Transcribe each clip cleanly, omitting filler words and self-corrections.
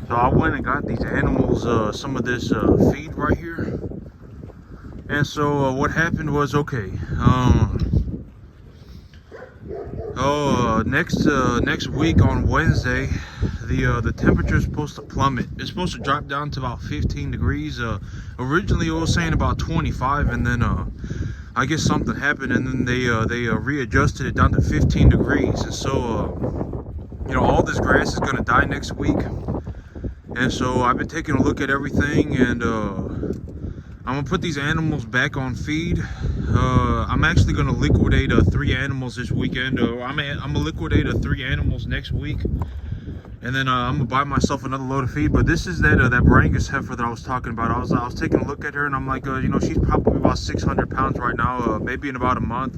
So I went and got these animals some of this feed right here. And so what happened was, okay, next week on Wednesday, the temperature is supposed to plummet. It's supposed to drop down to about 15 degrees. Originally it was saying about 25, and then I guess something happened, and then they readjusted it down to 15 degrees. And so you know, all this grass is gonna die next week. And so I've been taking a look at everything, and I'm gonna put these animals back on feed. I'm actually gonna liquidate 3 animals this weekend. I'm gonna liquidate 3 animals next week, and then I'm gonna buy myself another load of feed. But this is that Brangus heifer that I was talking about. I was taking a look at her, and I'm like, you know, she's probably about 600 pounds right now. Maybe in about a month,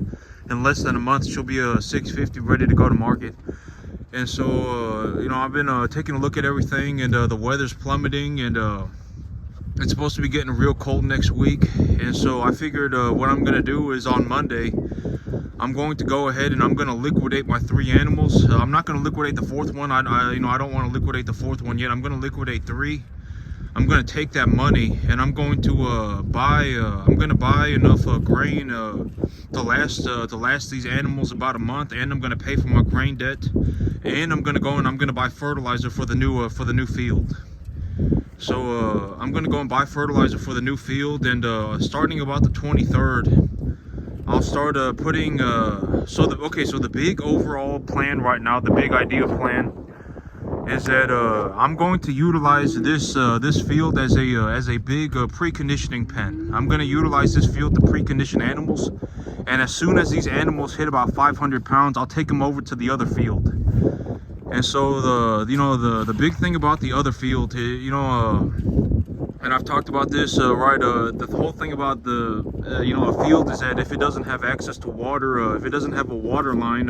in less than a month, she'll be 650, ready to go to market. And so you know, I've been taking a look at everything, and the weather's plummeting, and it's supposed to be getting real cold next week. And so I figured what I'm gonna do is on Monday, I'm going to go ahead and I'm gonna liquidate my 3 animals. I'm not gonna liquidate the 4th one. You know, I don't want to liquidate the 4th one yet. I'm gonna liquidate 3. I'm gonna take that money and I'm going to buy enough grain to last these animals about a month, and I'm gonna pay for my grain debt, and I'm gonna go and I'm gonna buy fertilizer for the new field. So I'm gonna go and buy fertilizer for the new field, and starting about the 23rd, I'll start putting. So the big overall plan right now, the big idea plan, is that I'm going to utilize this field as a big preconditioning pen. I'm gonna utilize this field to precondition animals, and as soon as these animals hit about 500 pounds, I'll take them over to the other field. And so the big thing about the other field, you know, and I've talked about this, right? The whole thing about the you know, a field is that if it doesn't have access to water, if it doesn't have a water line,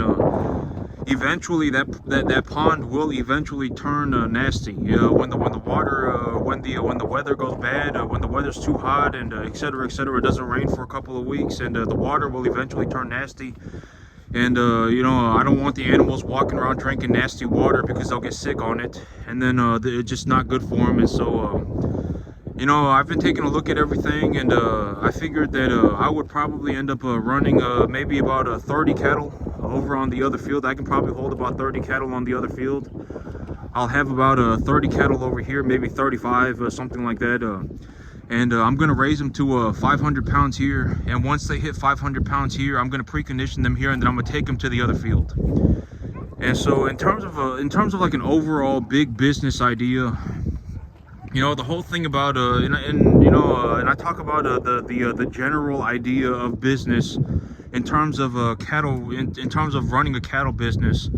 eventually that pond will eventually turn nasty. When the weather goes bad, when the weather's too hot, and etc., it doesn't rain for a couple of weeks, and the water will eventually turn nasty. And you know, I don't want the animals walking around drinking nasty water, because they'll get sick on it, and then it's just not good for them. And so you know, I've been taking a look at everything, and I figured that I would probably end up running maybe about 30 cattle over on the other field. I can probably hold about 30 cattle on the other field. I'll have about 30 cattle over here, maybe 35, something like that. And I'm gonna raise them to 500 pounds here, and once they hit 500 pounds here, I'm gonna precondition them here, and then I'm gonna take them to the other field. And so in terms of like an overall big business idea, you know, the whole thing about and I talk about the general idea of business in terms of cattle, in terms of running a cattle business.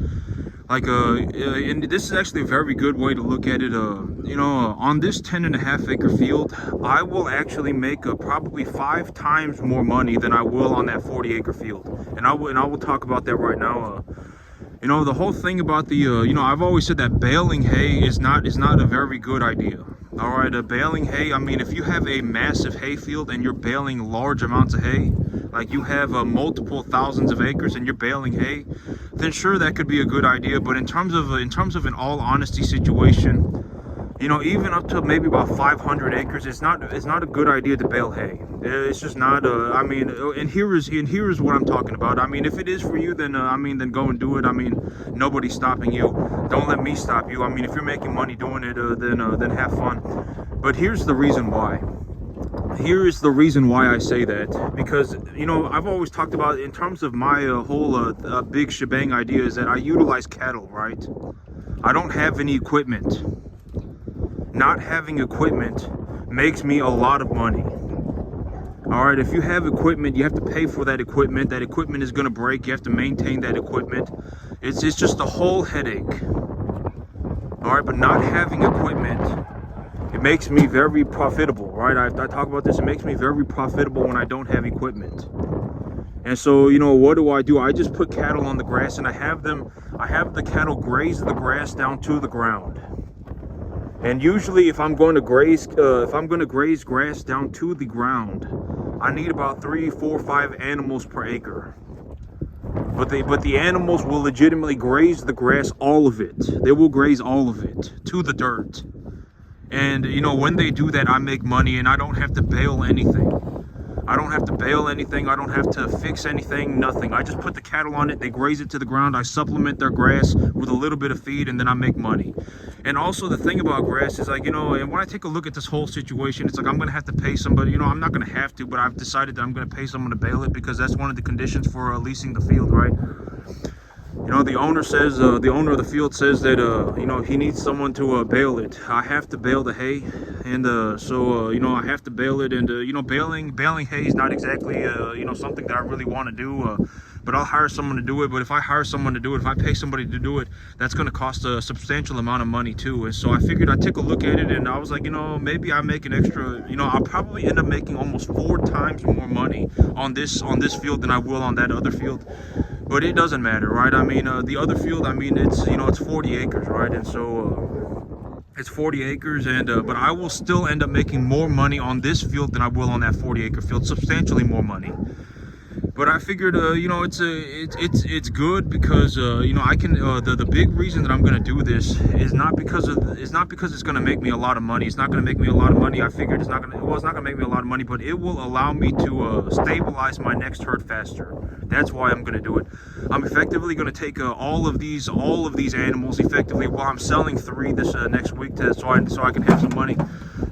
Like and this is actually a very good way to look at it. You know, on this 10.5 acre field, I will actually make probably 5 times more money than I will on that 40 acre field, and I will talk about that right now. You know, the whole thing about the you know, I've always said that baling hay is not a very good idea. All right, baling hay, I mean, if you have a massive hay field and you're baling large amounts of hay, like you have multiple thousands of acres and you're baling hay, then sure, that could be a good idea. But in terms of an all honesty situation, you know, even up to maybe about 500 acres, it's not a good idea to bale hay. It's just not. I mean, and here is what I'm talking about. I mean, if it is for you, then I mean, then go and do it. I mean, nobody's stopping you. Don't let me stop you. I mean, if you're making money doing it, then have fun. But here's the reason why. Here is the reason why I say that, because, you know, I've always talked about, in terms of my whole big shebang idea, is that I utilize cattle, right? I don't have any equipment. Not having equipment makes me a lot of money. All right, if you have equipment, you have to pay for that equipment. That equipment is going to break. You have to maintain that equipment. It's just a whole headache. All right, but not having equipment, it makes me very profitable, right? I talk about this. It makes me very profitable when I don't have equipment. And so, you know, what do? I just put cattle on the grass, and I have the cattle graze the grass down to the ground. And usually, if I'm going to graze grass down to the ground, I need about 3, 4, 5 animals per acre. But the animals will legitimately graze the grass, all of it. They will graze all of it to the dirt. And you know, when they do that, I make money, and I don't have to bale anything. I don't have to bale anything. I don't have to fix anything, nothing. I just put the cattle on it. They graze it to the ground. I supplement their grass with a little bit of feed, and then I make money. And also the thing about grass is, like, you know, and when I take a look at this whole situation, it's like I'm going to have to pay somebody. You know, I'm not going to have to, but I've decided that I'm going to pay someone to bale it, because that's one of the conditions for leasing the field, right? You know, the owner says, the owner of the field says that, you know, he needs someone to bale it. I have to bale the hay, and so, you know, I have to bale it. And, you know, baling hay is not exactly, you know, something that I really want to do, but I'll hire someone to do it. But if I hire someone to do it, if I pay somebody to do it, that's going to cost a substantial amount of money too. And so I figured I'd take a look at it, and I was like, you know, maybe I make an extra, you know, I'll probably end up making almost 4 times more money on this field than I will on that other field. But it doesn't matter, right? I mean, the other field, I mean, it's, you know, it's 40 acres, right? And so it's 40 acres, and but I will still end up making more money on this field than I will on that 40-acre field, substantially more money. But I figured, you know, it's good because, you know, I can. The big reason that I'm going to do this is not because it's going to make me a lot of money. It's not going to make me a lot of money. I figured it's not going to make me a lot of money, but it will allow me to stabilize my next herd faster. That's why I'm going to do it. I'm effectively going to take all of these animals effectively. Well, I'm selling 3 this next week so I can have some money.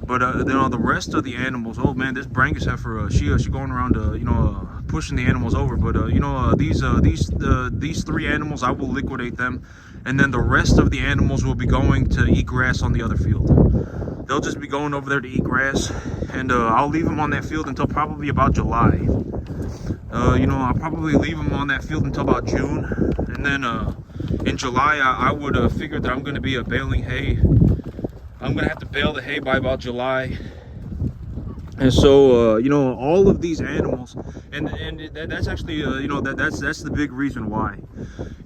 But you know, the rest of the animals. Oh man, this Brangus heifer, she going around, you know, pushing the animals over. But you know, these 3 animals, I will liquidate them, and then the rest of the animals will be going to eat grass on the other field. They'll just be going over there to eat grass, and I'll leave them on that field until probably about July. You know, I'll probably leave them on that field until about June, and then in July I would figure that I'm going to be baling hay. I'm going to have to bale the hay by about July. And so, you know, all of these animals, and that's actually, you know, that's the big reason why.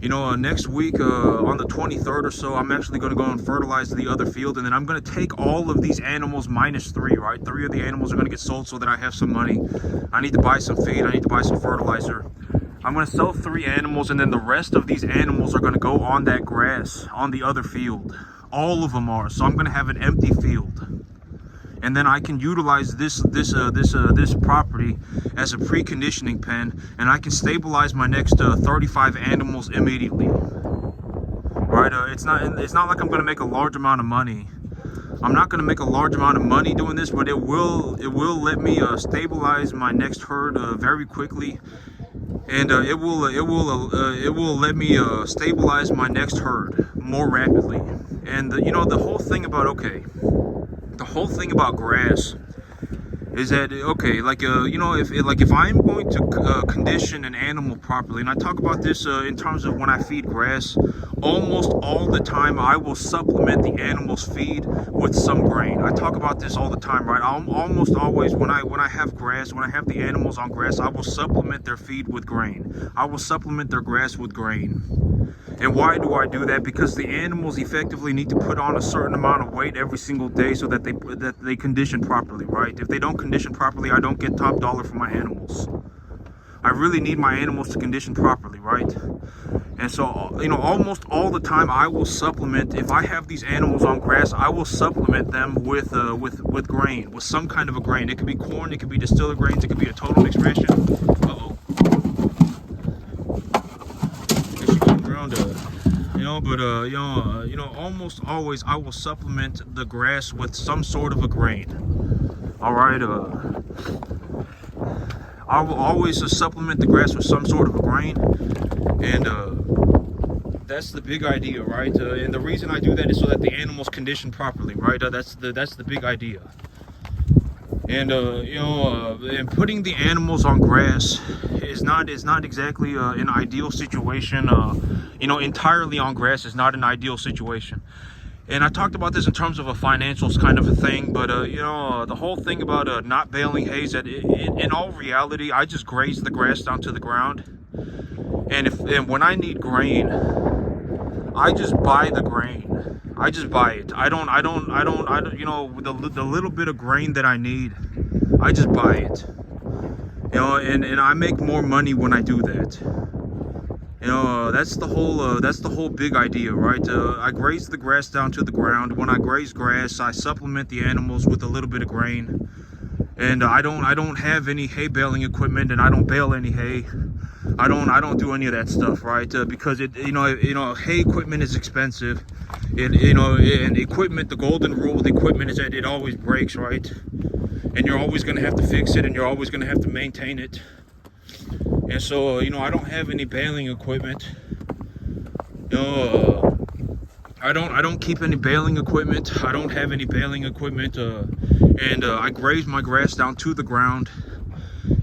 You know, next week, on the 23rd or so, I'm actually going to go and fertilize the other field, and then I'm going to take all of these animals minus 3, right? 3 of the animals are going to get sold so that I have some money. I need to buy some feed. I need to buy some fertilizer. I'm going to sell 3 animals, and then the rest of these animals are going to go on that grass on the other field. All of them are. So I'm going to have an empty field. And then I can utilize this property as a preconditioning pen, and I can stabilize my next 35 animals immediately. Right? It's not like I'm going to make a large amount of money. I'm not going to make a large amount of money doing this, but it will let me stabilize my next herd very quickly, and it will let me stabilize my next herd more rapidly. And you know, the whole thing about grass is that, okay, like, you know, if I'm going to condition an animal properly, and I talk about this in terms of when I feed grass, almost all the time I will supplement the animal's feed with some grain. I talk about this all the time, right? Almost always when I have grass, when I have the animals on grass, I will supplement their feed with grain. I will supplement their grass with grain. And why do I do that? Because the animals effectively need to put on a certain amount of weight every single day so that they condition properly, right? If they don't condition properly, I don't get top dollar for my animals. I really need my animals to condition properly, right? And so, you know, almost all the time I will supplement. If I have these animals on grass, I will supplement them with grain, with some kind of a grain. It could be corn, it could be distiller grains, it could be a total mixed ration. You know, but you know, almost always I will supplement the grass with some sort of a grain. All right, I will always supplement the grass with some sort of a grain, and that's the big idea, right? And the reason I do that is so that the animals condition properly, right? That's the big idea. And you know, and putting the animals on grass is not exactly an ideal situation. You know, entirely on grass is not an ideal situation. And I talked about this in terms of a financials kind of a thing, but you know, the whole thing about not baling hay is that in all reality, I just graze the grass down to the ground, and when I need grain, I just buy the grain. I just buy it. I don't, you know, the little bit of grain that I need, I just buy it. You know, and I make more money when I do that. You know, that's the whole big idea, right? I graze the grass down to the ground. When I graze grass, I supplement the animals with a little bit of grain. And I don't have any hay baling equipment, and I don't bale any hay. I don't do any of that stuff, right? Because hay equipment is expensive. And equipment, the golden rule with equipment is that it always breaks, right? And you're always going to have to fix it, and you're always going to have to maintain it. And so, I don't have any baling equipment. I don't keep any baling equipment. I don't have any baling equipment. And I graze my grass down to the ground,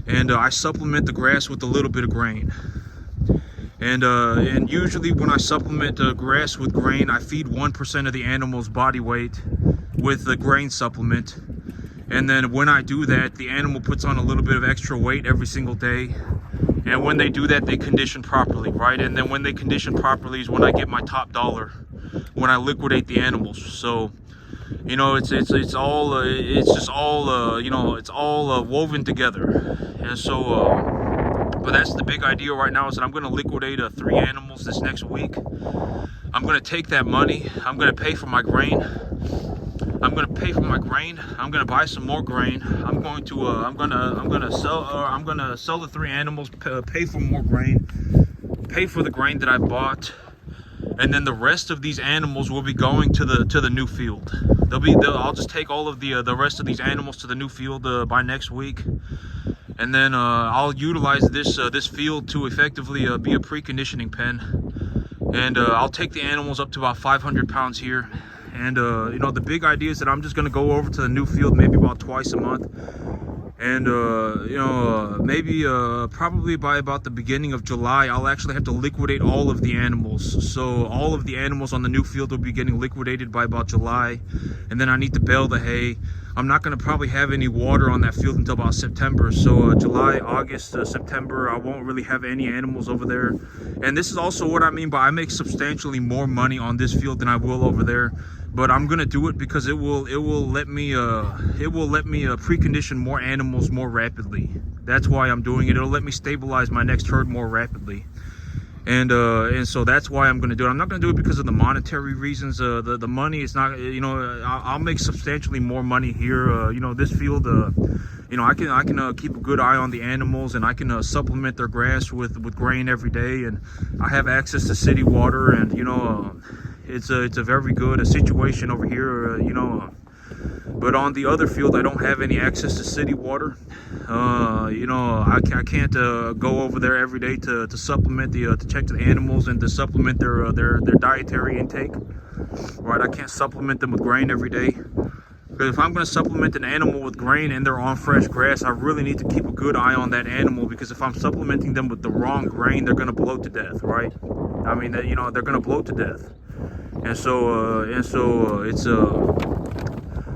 and I supplement the grass with a little bit of grain. And usually when I supplement grass with grain, I feed 1% of the animal's body weight with the grain supplement. And then when I do that, the animal puts on a little bit of extra weight every single day. And when they do that, they condition properly, right? And then when they condition properly is when I get my top dollar, when I liquidate the animals. So, it's all woven together. And so, but that's the big idea right now, is that I'm going to liquidate 3 animals this next week. I'm going to take that money. I'm going to pay for my grain. I'm going to buy some more grain. I'm going to sell the 3 animals, pay for more grain, pay for the grain that I bought. And then the rest of these animals will be going to the new field. I'll just take all of the rest of these animals to the new field by next week. And then I'll utilize this field to effectively be a preconditioning pen. And I'll take the animals up to about 500 pounds here. And the big idea is that I'm just going to go over to the new field maybe about twice a month. And maybe probably by about the beginning of July, I'll actually have to liquidate all of the animals. So all of the animals on the new field will be getting liquidated by about July. And then I need to bale the hay. I'm not going to probably have any water on that field until about September. So July, August, September, I won't really have any animals over there. And this is also what I mean by I make substantially more money on this field than I will over there. But I'm gonna do it because it will let me precondition more animals more rapidly. That's why I'm doing it. It'll let me stabilize my next herd more rapidly. And so that's why I'm going to do it. I'm not going to do it because of the monetary reasons. The money is not, I'll make substantially more money here. This field, I can keep a good eye on the animals, and I can supplement their grass with grain every day. And I have access to city water, and it's a very good situation over here. But on the other field, I don't have any access to city water. I can't go over there every day to supplement to check the animals and to supplement their dietary intake. Right, I can't supplement them with grain every day. Because if I'm going to supplement an animal with grain and they're on fresh grass, I really need to keep a good eye on that animal, because if I'm supplementing them with the wrong grain, they're going to bloat to death, right? I mean, they're going to bloat to death. And so it's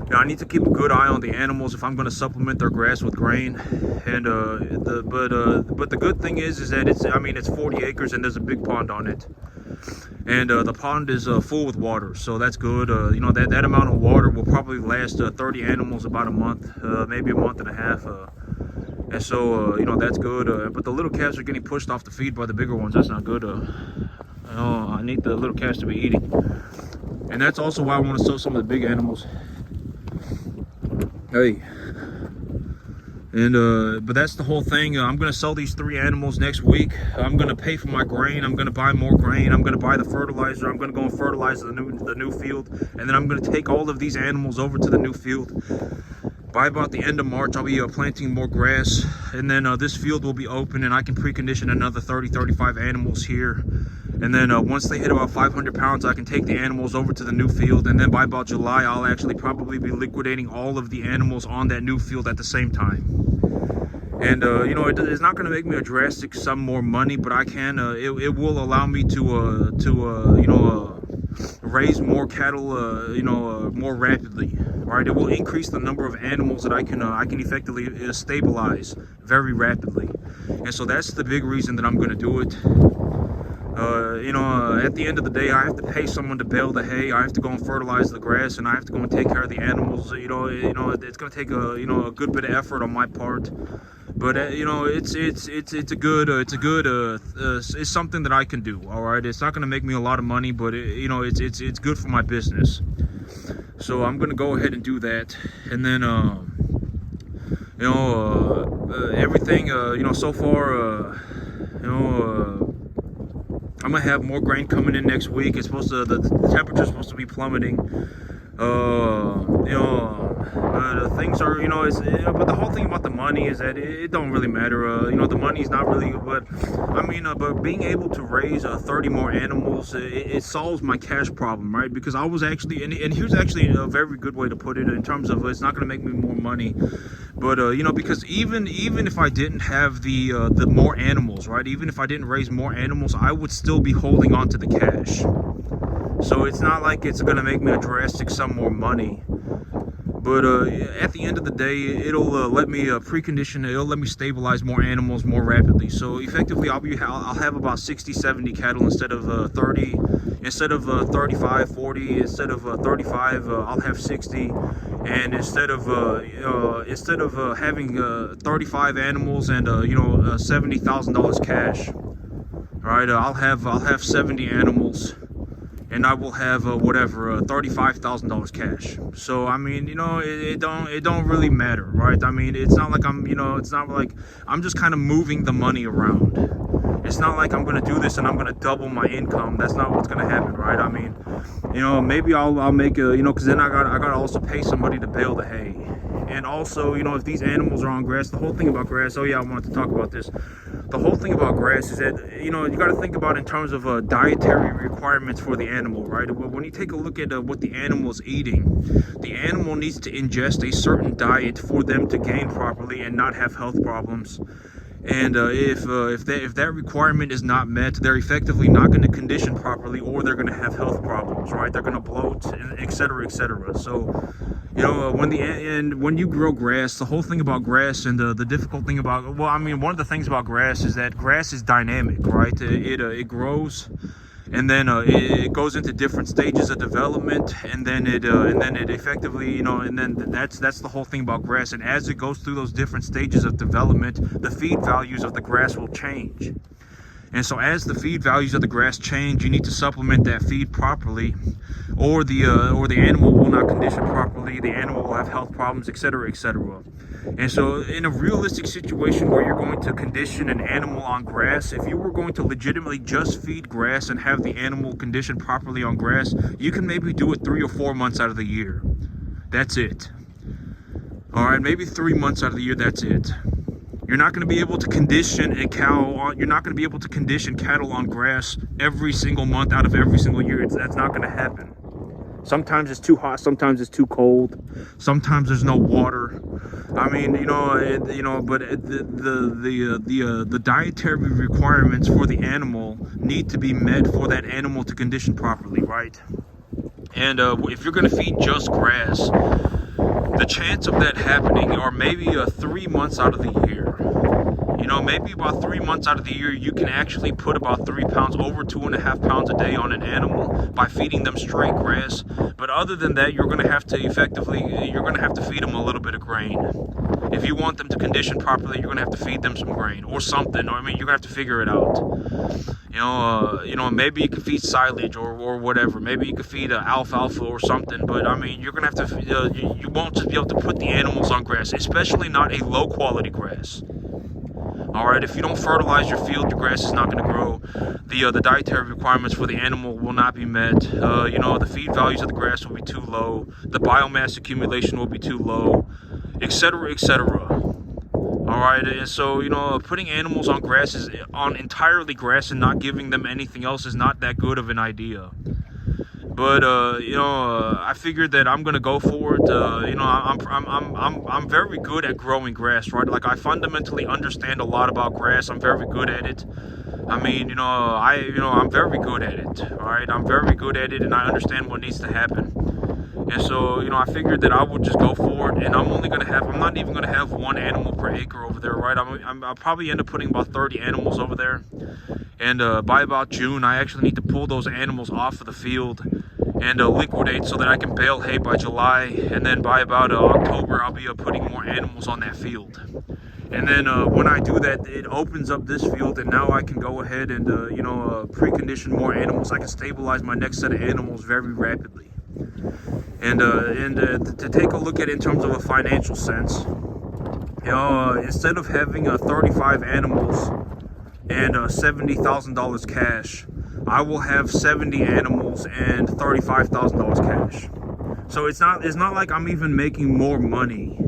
I need to keep a good eye on the animals if I'm going to supplement their grass with grain. And but the good thing is that it's 40 acres and there's a big pond on it. And the pond is full with water, so that's good. That amount of water will probably last 30 animals about a month, maybe a month and a half. And so that's good. But the little calves are getting pushed off the feed by the bigger ones. That's not good. I need the little calves to be eating. And that's also why I want to sell some of the big animals. Hey. And but that's the whole thing. I'm going to sell these 3 animals next week. I'm going to pay for my grain. I'm going to buy more grain. I'm going to buy the fertilizer. I'm going to go and fertilize the new field. And then I'm going to take all of these animals over to the new field. By about the end of March, I'll be planting more grass. And then this field will be open, and I can precondition another 30-35 animals here. And then once they hit about 500 pounds, I can take the animals over to the new field. And then by about July, I'll actually probably be liquidating all of the animals on that new field at the same time. And it's not going to make me a drastic sum more money, but I can. It will allow me to raise more cattle, more rapidly. Right? It will increase the number of animals that I can effectively stabilize very rapidly. And so that's the big reason that I'm going to do it. At the end of the day, I have to pay someone to bale the hay. I have to go and fertilize the grass, and I have to go and take care of the animals. It's going to take a good bit of effort on my part. But it's something that I can do. All right, it's not going to make me a lot of money, but it's good for my business. So I'm going to go ahead and do that, and then everything so far I'm gonna have more grain coming in next week. It's supposed to the temperature's supposed to be plummeting. Things are but the whole thing about the money is that it don't really matter. The money's not really, but but being able to raise 30 more animals, it solves my cash problem, right? Because I was actually, and here's actually a very good way to put it in terms of it's not going to make me more money, but because even if I didn't have the more animals, right? Even if I didn't raise more animals, I would still be holding on to the cash. So it's not like it's going to make me a drastic sum more money. But at the end of the day, it'll let me precondition, it'll let me stabilize more animals more rapidly. So effectively, I'll have about 60, 70 cattle instead of 30, instead of 35, 40, instead of 35, I'll have 60. And instead of having 35 animals and $70,000 cash, right? I'll have 70 animals. And I will have $35,000 cash. So it don't really matter, right? It's not like I'm just kind of moving the money around. It's not like I'm gonna do this and I'm gonna double my income. That's not what's gonna happen, right? Maybe I'll make because then I gotta also pay somebody to bale the hay. And also, if these animals are on grass, the whole thing about grass, oh yeah, I wanted to talk about this. The whole thing about grass is that, you got to think about in terms of dietary requirements for the animal, right? When you take a look at what the animal is eating, the animal needs to ingest a certain diet for them to gain properly and not have health problems. And if that requirement is not met, they're effectively not going to condition properly, or they're going to have health problems, right? They're going to bloat, et cetera, et cetera. So, when you grow grass, the whole thing about grass and the difficult thing about, one of the things about grass is that grass is dynamic, right? It grows, and then it goes into different stages of development, and then it effectively, and then that's the whole thing about grass. And as it goes through those different stages of development, the feed values of the grass will change. And so as the feed values of the grass change, you need to supplement that feed properly, or the animal will not condition properly, the animal will have health problems, etc., etc. And so in a realistic situation where you're going to condition an animal on grass, if you were going to legitimately just feed grass and have the animal conditioned properly on grass, you can maybe do it 3 or 4 months out of the year. That's it. All right, maybe 3 months out of the year, that's it. You're not going to be able to condition you're not going to be able to condition cattle on grass every single month out of every single year. That's not going to happen. Sometimes it's too hot, sometimes it's too cold, sometimes there's no water. But the dietary requirements for the animal need to be met for that animal to condition properly, right? And if you're going to feed just grass, the chance of that happening are maybe 3 months out of the year. Maybe about 3 months out of the year, you can actually put about 3 pounds, over 2.5 pounds a day on an animal by feeding them straight grass. But other than that, you're going to have to feed them a little bit of grain. If you want them to condition properly, you're going to have to feed them some grain or something. Or you're going to have to figure it out. Maybe you could feed silage or whatever. Maybe you could feed alfalfa or something. But you're gonna have to. You won't just be able to put the animals on grass, especially not a low quality grass. All right, if you don't fertilize your field, your grass is not going to grow. The dietary requirements for the animal will not be met. The feed values of the grass will be too low. The biomass accumulation will be too low, etc., etc. All right, and so putting animals on grass on entirely grass and not giving them anything else is not that good of an idea. But I figured that I'm gonna go for it. I'm very good at growing grass, right? Like I fundamentally understand a lot about grass. I'm very good at it. I'm very good at it. All right, I'm very good at it, and I understand what needs to happen. And so, I figured that I would just go for it, and I'm not even gonna have one animal per acre over there, right? I'll probably end up putting about 30 animals over there. And by about June, I actually need to pull those animals off of the field and liquidate so that I can bale hay by July. And then by about October, I'll be putting more animals on that field. And then when I do that, it opens up this field, and now I can go ahead and precondition more animals. I can stabilize my next set of animals very rapidly. And to take a look at it in terms of a financial sense, instead of having 35 animals and $70,000 cash, I will have 70 animals and $35,000 cash. So it's not like I'm even making more money,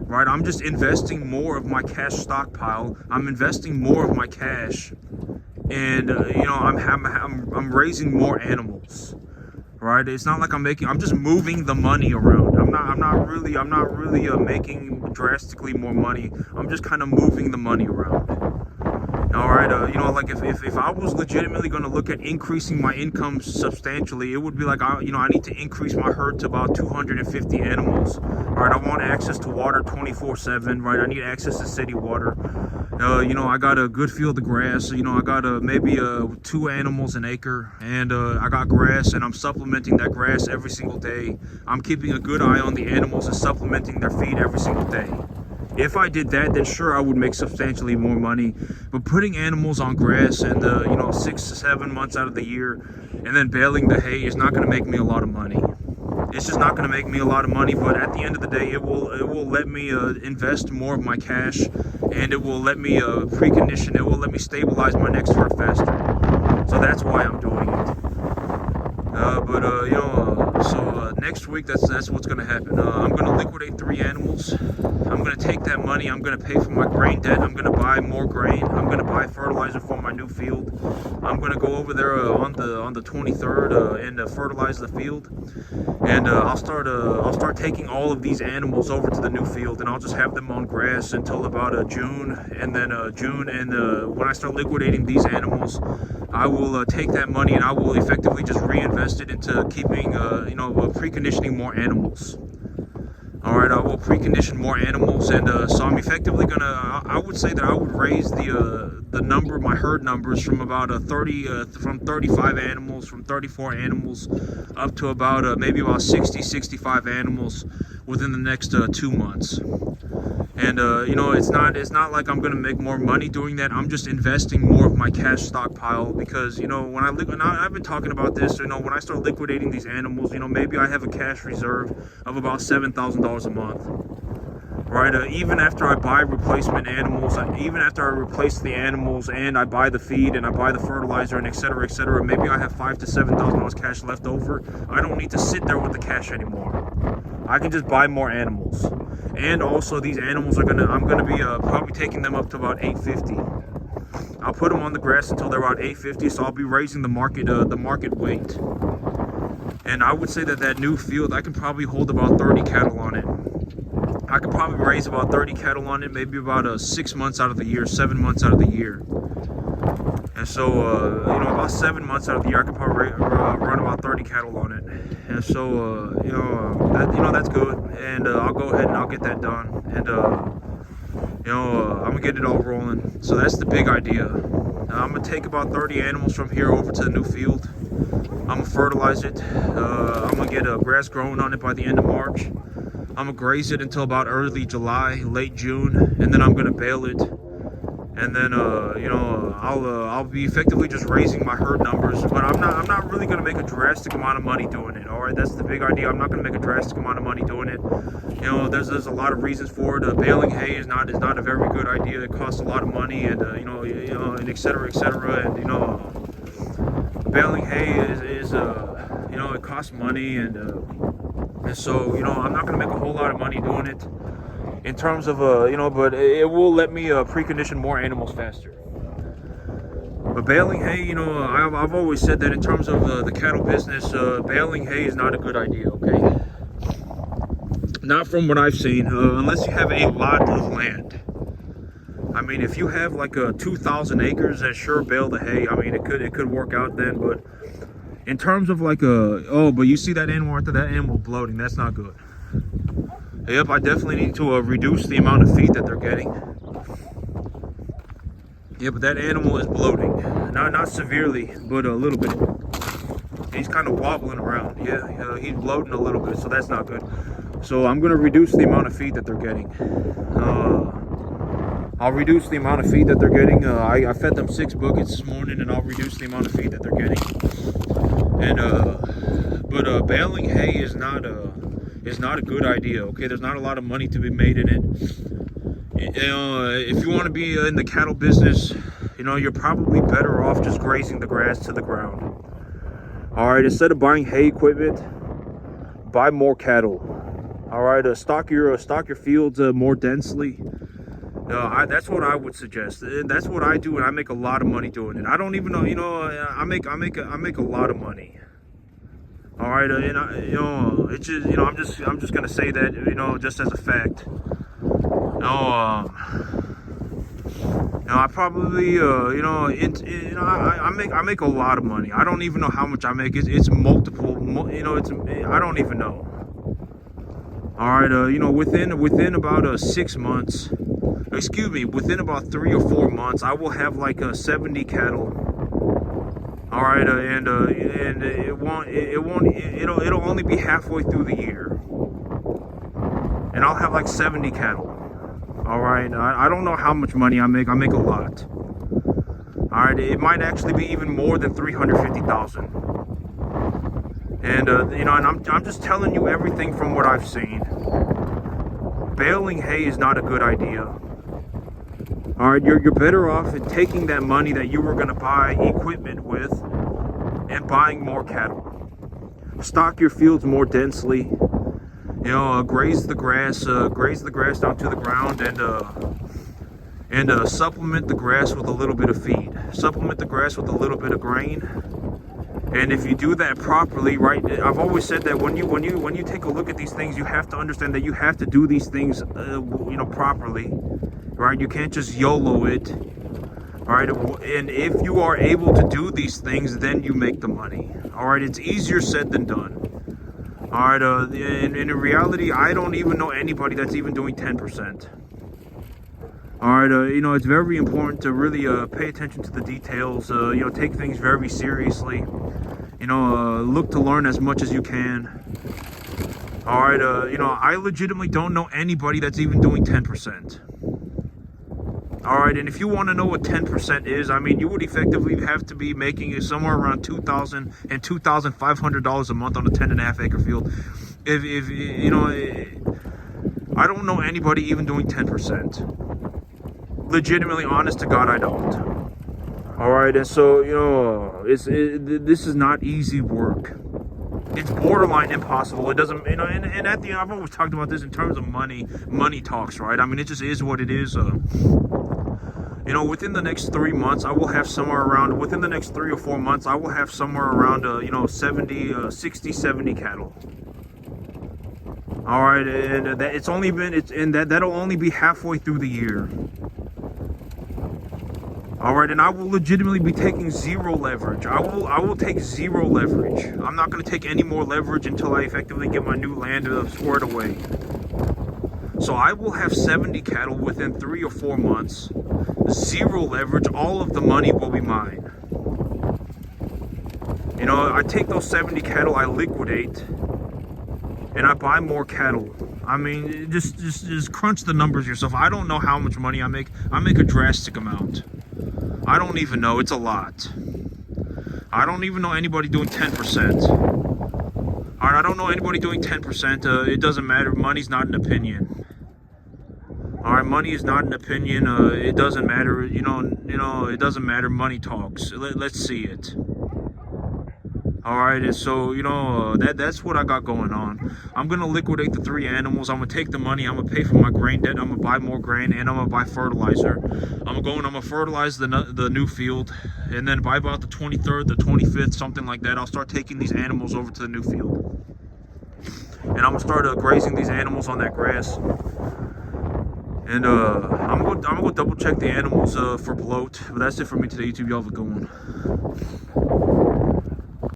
right? I'm just investing more of my cash stockpile. I'm investing more of my cash, and I'm raising more animals, right? It's not like I'm just moving the money around. I'm not really making drastically more money. I'm just kind of moving the money around. All right, like if I was legitimately going to look at increasing my income substantially, it would be like I need to increase my herd to about 250 animals. Right, I want access to water 24/7. Right, I need access to city water. I got a good field of grass. I got maybe 2 animals an acre, and I got grass, and I'm supplementing that grass every single day. I'm keeping a good eye on the animals and supplementing their feed every single day. If I did that, then sure, I would make substantially more money. But putting animals on grass and 6 to 7 months out of the year, and then baling the hay is not going to make me a lot of money. It's just not going to make me a lot of money. But at the end of the day, it will let me invest more of my cash, and it will let me precondition. It will let me stabilize my next herd faster. So that's why I'm doing it. So next week, that's what's going to happen. I'm going to liquidate 3 animals. I'm going to take that money. I'm going to pay for my grain debt. I'm going to buy more grain. I'm going to buy fertilizer for my new field. I'm going to go over there on the 23rd and fertilize the field. And I'll start taking all of these animals over to the new field, and I'll just have them on grass until about June. And then when I start liquidating these animals, I will take that money and I will effectively just reinvest it into keeping, preconditioning more animals. All right, I will precondition more animals, and so I'm effectively I would say that I would raise my herd numbers from about 35 animals, from 34 animals, up to about maybe about 60, 65 animals within the next 2 months. And it's not like I'm gonna make more money doing that. I'm just investing more of my cash stockpile, because I've been talking about this. When I start liquidating these animals, maybe I have a cash reserve of about $7,000 a month. Right, even after I buy replacement animals, even after I replace the animals and I buy the feed and I buy the fertilizer and et cetera, maybe I have $5,000 to $7,000 cash left over. I don't need to sit there with the cash anymore. I can just buy more animals. And also, these animals I'm gonna be probably taking them up to about 850. I'll put them on the grass until they're about 850, so I'll be raising the market weight. And I would say that new field, I can probably hold about 30 cattle on it. I could probably raise about 30 cattle on it, maybe about 6 months out of the year, 7 months out of the year. And so, about 7 months out of the year, I could probably run about 30 cattle on it. And so, that's good. And I'll go ahead and I'll get that done. And, I'm going to get it all rolling. So that's the big idea. I'm going to take about 30 animals from here over to the new field. I'm going to fertilize it. I'm going to get grass growing on it by the end of March. I'm going to graze it until about early July, late June. And then I'm going to bale it. And then, I'll be effectively just raising my herd numbers, but I'm not really going to make a drastic amount of money doing it. All right, that's the big idea. I'm not going to make a drastic amount of money doing it. There's a lot of reasons for it. Baling hay is not a very good idea. It costs a lot of money, and and et cetera, and baling hay is it costs money, and so I'm not going to make a whole lot of money doing it. In terms of, but it will let me precondition more animals faster. But baling hay, I've always said that in terms of the cattle business, baling hay is not a good idea, okay? Not from what I've seen, unless you have a lot of land. I mean, if you have like 2,000 acres, then sure, bale the hay. I mean, it could work out then, but In terms of like oh, but you see that animal after that animal bloating, that's not good. Yep, I definitely need to reduce the amount of feed that they're getting. Yeah, but that animal is bloating. Not severely, but a little bit. He's kind of wobbling around. Yeah, he's bloating a little bit, so that's not good. So I'm gonna reduce the amount of feed that they're getting. I'll reduce the amount of feed that they're getting. I fed them 6 buckets this morning, and I'll reduce the amount of feed that they're getting. And but baling hay is not a good idea. Okay, there's not a lot of money to be made in it. If you want to be in the cattle business, you're probably better off just grazing the grass to the ground. All right, instead of buying hay equipment, buy more cattle. All right, stock your fields more densely. That's what I would suggest. That's what I do, and I make a lot of money doing it. I don't even know, I make a lot of money. All right, and it's just, I'm just gonna say that, just as a fact. I probably, I make a lot of money. I don't even know how much I make. It's multiple, I don't even know. All right, within about 6 months, within about 3 or 4 months, I will have like 70 cattle. All right, and it'll only be halfway through the year, and I'll have like 70 cattle. All right, I don't know how much money I make. I make a lot. All right, it might actually be even more than 350,000. And and I'm just telling you everything from what I've seen. Baling hay is not a good idea. All right, you're better off in taking that money that you were going to buy equipment with and buying more cattle. Stock your fields more densely. Graze the grass down to the ground, and supplement the grass with a little bit of feed. Supplement the grass with a little bit of grain. And if you do that properly, right? I've always said that when you take a look at these things, you have to understand that you have to do these things, properly, right? You can't just YOLO it, all right? And if you are able to do these things, then you make the money. All right, it's easier said than done. All right, and in reality, I don't even know anybody that's even doing 10%. All right, it's very important to really pay attention to the details. Take things very seriously. Look to learn as much as you can. All right, I legitimately don't know anybody that's even doing 10%. All right, and if you want to know what 10% is, you would effectively have to be making somewhere around $2,000 and $2,500 a month on a 10.5 acre field. If I don't know anybody even doing 10%. Legitimately, honest to God, I don't. All right, and so this is not easy work. It's borderline impossible. It doesn't, and at the end, I've always talked about this in terms of money. Money talks, right? It just is what it is. Within the next 3 months, I will have somewhere around. Within the next 3 or 4 months, I will have somewhere around 70 cattle. All right, and that'll only be halfway through the year. All right, and I will legitimately be taking zero leverage. I will take zero leverage. I'm not going to take any more leverage until I effectively get my new land squared away. So I will have 70 cattle within 3 or 4 months. Zero leverage. All of the money will be mine. I take those 70 cattle, I liquidate, and I buy more cattle. Just crunch the numbers yourself. I don't know how much money I make. I make a drastic amount. I don't even know. It's a lot. I don't even know anybody doing 10%. All right, I don't know anybody doing 10%. It doesn't matter. Money's not an opinion. All right, money is not an opinion. It doesn't matter. It doesn't matter. Money talks. Let's see it. All right, and so that's what I got going on. I'm gonna liquidate the 3 animals. I'm gonna take the money. I'm gonna pay for my grain debt. I'm gonna buy more grain, and I'm gonna buy fertilizer. I'm gonna fertilize the new field, and then by about the 23rd, the 25th, something like that, I'll start taking these animals over to the new field, and I'm gonna start grazing these animals on that grass. And I'm gonna go double check the animals for bloat. But that's it for me today, YouTube. Y'all have a good one.